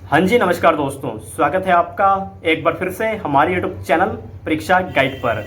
हाँ जी, नमस्कार दोस्तों, स्वागत है आपका एक बार फिर से हमारे यूट्यूब चैनल परीक्षा गाइड पर।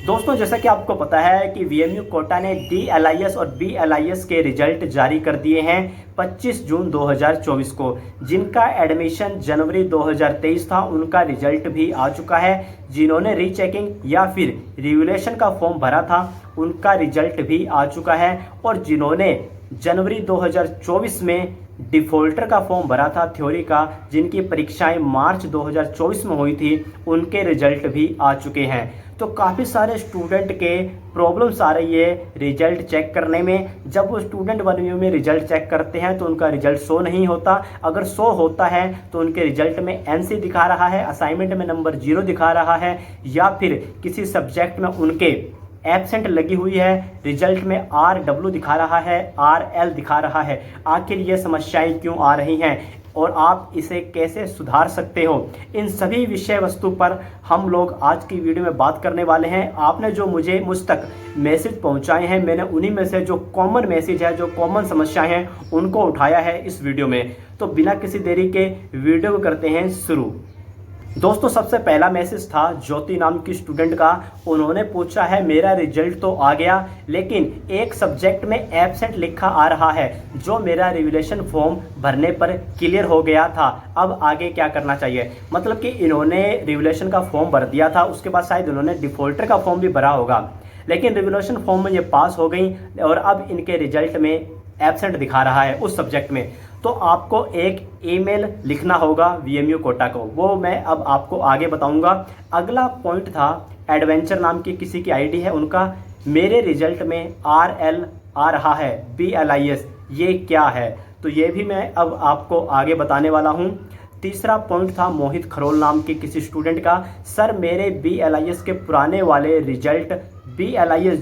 दोस्तों, जैसा कि आपको पता है कि वीएमयू कोटा ने डीएलआईएस और बीएलआईएस के रिजल्ट जारी कर दिए हैं 25 जून 2024 को। जिनका एडमिशन जनवरी 2023 था उनका रिजल्ट भी आ चुका है। जिन्होंने रीचेकिंग या फिर रिवैल्यूएशन का फॉर्म भरा था उनका रिजल्ट भी आ चुका है। और जिन्होंने जनवरी 2024 में डिफ़ॉल्टर का फॉर्म भरा था थ्योरी का, जिनकी परीक्षाएं मार्च 2024 में हुई थी, उनके रिजल्ट भी आ चुके हैं। तो काफ़ी सारे स्टूडेंट के प्रॉब्लम्स आ रही है रिजल्ट चेक करने में। जब वो स्टूडेंट वन व्यू में रिजल्ट चेक करते हैं तो उनका रिजल्ट शो नहीं होता। अगर शो होता है तो उनके रिजल्ट में एनसी दिखा रहा है, असाइनमेंट में नंबर 0 दिखा रहा है, या फिर किसी सब्जेक्ट में उनके एब्सेंट लगी हुई है, रिजल्ट में RW दिखा रहा है, RL दिखा रहा है। आखिर ये समस्याएं क्यों आ रही हैं और आप इसे कैसे सुधार सकते हो, इन सभी विषय वस्तु पर हम लोग आज की वीडियो में बात करने वाले हैं। आपने जो मुझ तक मैसेज पहुंचाए हैं, मैंने उन्हीं में से जो कॉमन मैसेज है, जो कॉमन समस्याएं हैं, उनको उठाया है इस वीडियो में। तो बिना किसी देरी के वीडियो को करते हैं शुरू। दोस्तों, सबसे पहला मैसेज था ज्योति नाम की स्टूडेंट का। उन्होंने पूछा है मेरा रिजल्ट तो आ गया लेकिन एक सब्जेक्ट में एब्सेंट लिखा आ रहा है, जो मेरा रिवैल्यूएशन फॉर्म भरने पर क्लियर हो गया था। अब आगे क्या करना चाहिए? मतलब कि इन्होंने रिवैल्यूएशन का फॉर्म भर दिया था, उसके बाद शायद इन्होंने डिफ़ॉल्टर का फॉर्म भी भरा होगा, लेकिन रिवैल्यूएशन फॉर्म में ये पास हो गई और अब इनके रिजल्ट में एब्सेंट दिखा रहा है उस सब्जेक्ट में। तो आपको एक ईमेल लिखना होगा वीएमयू कोटा को, वो मैं अब आपको आगे बताऊंगा। अगला पॉइंट था एडवेंचर नाम की किसी की आईडी है उनका, मेरे रिजल्ट में RL आ रहा है, BLIS ये क्या है? तो ये भी मैं अब आपको आगे बताने वाला हूँ। तीसरा पॉइंट था मोहित खरोल नाम के किसी स्टूडेंट का, सर मेरे BLIS के पुराने वाले रिजल्ट BLIS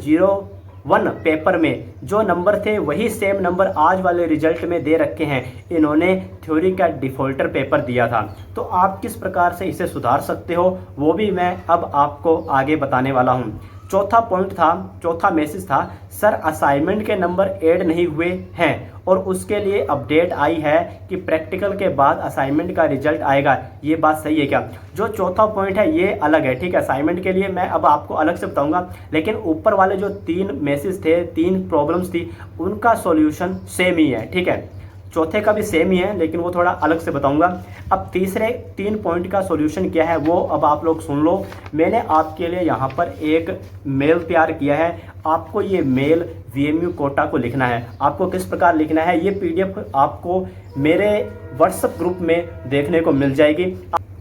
01 पेपर में जो नंबर थे वही सेम नंबर आज वाले रिजल्ट में दे रखे हैं। इन्होंने थ्योरी का डिफ़ॉल्टर पेपर दिया था। तो आप किस प्रकार से इसे सुधार सकते हो वो भी मैं अब आपको आगे बताने वाला हूं। चौथा मैसेज था, सर असाइनमेंट के नंबर ऐड नहीं हुए हैं और उसके लिए अपडेट आई है कि प्रैक्टिकल के बाद असाइनमेंट का रिजल्ट आएगा, ये बात सही है क्या? जो चौथा पॉइंट है ये अलग है, ठीक है, असाइनमेंट के लिए मैं अब आपको अलग से बताऊंगा। लेकिन ऊपर वाले जो 3 मैसेज थे, 3 प्रॉब्लम्स थी, उनका सॉल्यूशन सेम ही है, ठीक है। चौथे का भी सेम ही है लेकिन वो थोड़ा अलग से बताऊंगा। अब तीसरे 3 पॉइंट का सॉल्यूशन क्या है वो अब आप लोग सुन लो। मैंने आपके लिए यहाँ पर एक मेल तैयार किया है, आपको ये मेल वीएमयू कोटा को लिखना है। आपको किस प्रकार लिखना है, ये PDF आपको मेरे व्हाट्सएप ग्रुप में देखने को मिल जाएगी।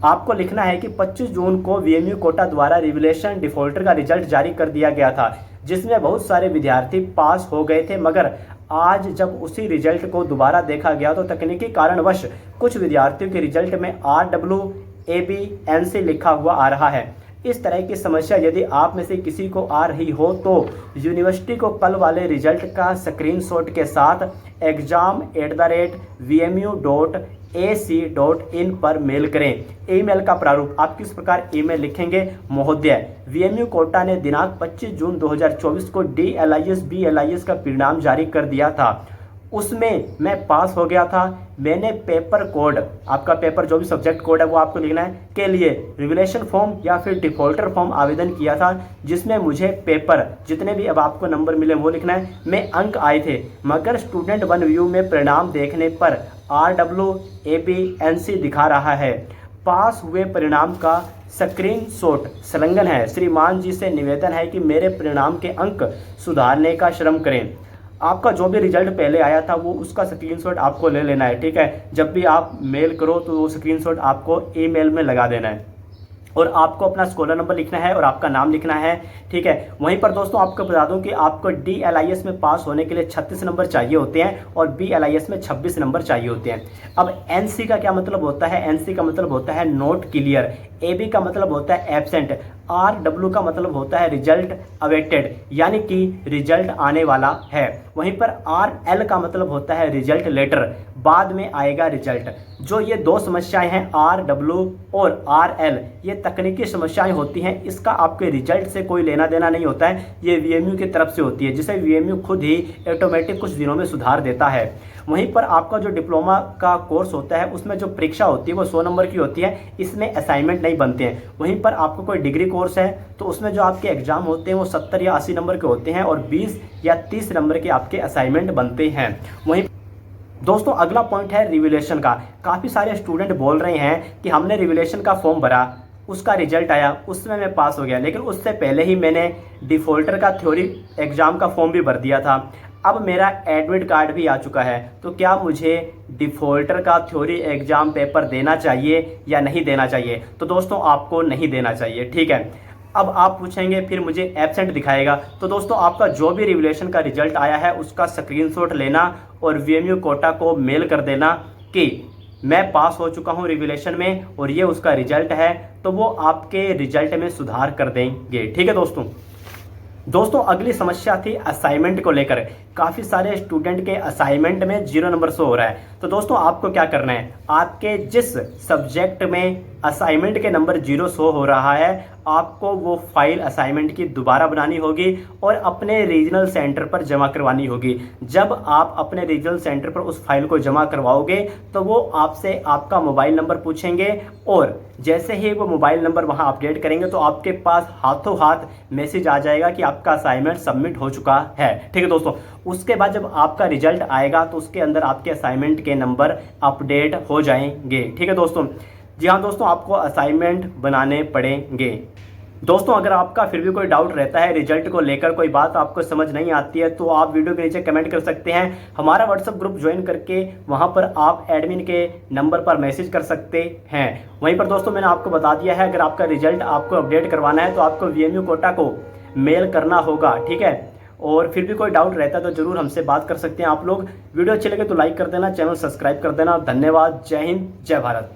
आपको लिखना है कि 25 जून को वीएमयू कोटा द्वारा रिवैल्यूएशन डिफ़ॉल्टर का रिजल्ट जारी कर दिया गया था, जिसमें बहुत सारे विद्यार्थी पास हो गए थे, मगर आज जब उसी रिजल्ट को दोबारा देखा गया तो तकनीकी कारणवश कुछ विद्यार्थियों के रिजल्ट में RW AB NC लिखा हुआ आ रहा है। इस तरह की समस्या यदि आप में से किसी को आ रही हो तो यूनिवर्सिटी को कल वाले रिजल्ट का स्क्रीनशॉट के साथ exam@vmu.ac.in पर मेल करें। ईमेल का प्रारूप आप किस प्रकार ईमेल लिखेंगे? महोदय, वीएमयू कोटा ने दिनांक 25 जून 2024 को DLIS BLIS का परिणाम जारी कर दिया था, उसमें मैं पास हो गया था। मैंने पेपर कोड, आपका पेपर जो भी सब्जेक्ट कोड है वो आपको लिखना है, के लिए रिवैल्यूएशन फॉर्म या फिर डिफ़ॉल्टर फॉर्म आवेदन किया था, जिसमें मुझे पेपर जितने भी अब आपको नंबर मिले वो लिखना है, में अंक आए थे, मगर स्टूडेंट वन व्यू में परिणाम देखने पर RW AB NC दिखा रहा है। पास हुए परिणाम का स्क्रीनशॉट संलग्न है। श्रीमान जी से निवेदन है कि मेरे परिणाम के अंक सुधारने का श्रम करें। आपका जो भी रिजल्ट पहले आया था वो उसका स्क्रीनशॉट आपको ले लेना है, ठीक है। जब भी आप मेल करो तो वो स्क्रीनशॉट आपको ईमेल में लगा देना है और आपको अपना स्कॉलर नंबर लिखना है और आपका नाम लिखना है, ठीक है। वहीं पर दोस्तों आपको बता दूं कि आपको DLIS में पास होने के लिए 36 नंबर चाहिए होते हैं और BLIS में 26 नंबर चाहिए होते हैं। अब NC का क्या मतलब होता है? NC का मतलब होता है नॉट क्लियर, AB का मतलब होता है एब्सेंट, RW का मतलब होता है रिजल्ट अवेटेड, यानी कि रिजल्ट आने वाला है। वहीं पर RL का मतलब होता है रिजल्ट लेटर, बाद में आएगा रिजल्ट। जो ये दो समस्याएं हैं RW और RL, ये तकनीकी समस्याएं होती हैं, इसका आपके रिजल्ट से कोई लेना देना नहीं होता है, ये VMU की तरफ से होती है, जिसे VMU खुद ही ऑटोमेटिक कुछ दिनों में सुधार देता है। वहीं पर आपका जो डिप्लोमा का कोर्स होता है उसमें जो परीक्षा होती है वो 100 नंबर की होती है, इसमें असाइनमेंट नहीं बनते हैं। वहीं पर आपका कोई डिग्री कोर्स है तो उसमें जो आपके एग्जाम होते हैं वो 70 या 80 नंबर के होते हैं और 20 या 30 नंबर के आपके असाइनमेंट बनते हैं। वहीं दोस्तों अगला पॉइंट है रिवैल्यूएशन का। काफ़ी सारे स्टूडेंट बोल रहे हैं कि हमने रिवैल्यूएशन का फॉर्म भरा, उसका रिजल्ट आया, उसमें मैं पास हो गया, लेकिन उससे पहले ही मैंने डिफ़ॉल्टर का थ्योरी एग्ज़ाम का फॉर्म भी भर दिया था, अब मेरा एडमिट कार्ड भी आ चुका है, तो क्या मुझे डिफ़ॉल्टर का थ्योरी एग्ज़ाम पेपर देना चाहिए या नहीं देना चाहिए? तो दोस्तों आपको नहीं देना चाहिए, ठीक है। अब आप पूछेंगे फिर मुझे एब्सेंट दिखाएगा, तो दोस्तों आपका जो भी रिवैल्यूएशन का रिजल्ट आया है उसका स्क्रीनशॉट लेना और VMU कोटा को मेल कर देना कि मैं पास हो चुका हूं रिवैल्यूएशन में और ये उसका रिजल्ट है, तो वो आपके रिजल्ट में सुधार कर देंगे, ठीक है दोस्तों अगली समस्या थी असाइनमेंट को लेकर। काफ़ी सारे स्टूडेंट के असाइनमेंट में 0 नंबर शो हो रहा है। तो दोस्तों आपको क्या करना है, आपके जिस सब्जेक्ट में असाइनमेंट के नंबर 0 शो हो रहा है, आपको वो फाइल असाइनमेंट की दोबारा बनानी होगी और अपने रीजनल सेंटर पर जमा करवानी होगी। जब आप अपने रीजनल सेंटर पर उस फाइल को जमा करवाओगे तो वो आपसे आपका मोबाइल नंबर पूछेंगे और जैसे ही वो मोबाइल नंबर वहाँ अपडेट करेंगे तो आपके पास हाथों हाथ मैसेज आ जाएगा कि आपका असाइनमेंट सबमिट हो चुका है, ठीक है दोस्तों। उसके बाद जब आपका रिजल्ट आएगा तो उसके अंदर आपके असाइनमेंट के नंबर अपडेट हो जाएंगे, ठीक है दोस्तों। जी हाँ दोस्तों, आपको असाइनमेंट बनाने पड़ेंगे। दोस्तों अगर आपका फिर भी कोई डाउट रहता है रिजल्ट को लेकर, कोई बात आपको समझ नहीं आती है, तो आप वीडियो के नीचे कमेंट कर सकते हैं। हमारा व्हाट्सएप ग्रुप ज्वाइन करके वहां पर आप एडमिन के नंबर पर मैसेज कर सकते हैं। वहीं पर दोस्तों मैंने आपको बता दिया है, अगर आपका रिजल्ट आपको अपडेट करवाना है तो आपको VMU कोटा को मेल करना होगा, ठीक है। और फिर भी कोई डाउट रहता है तो जरूर हमसे बात कर सकते हैं आप लोग। वीडियो अच्छी लगे तो लाइक कर देना, चैनल सब्सक्राइब कर देना। धन्यवाद, जय हिंद, जय भारत।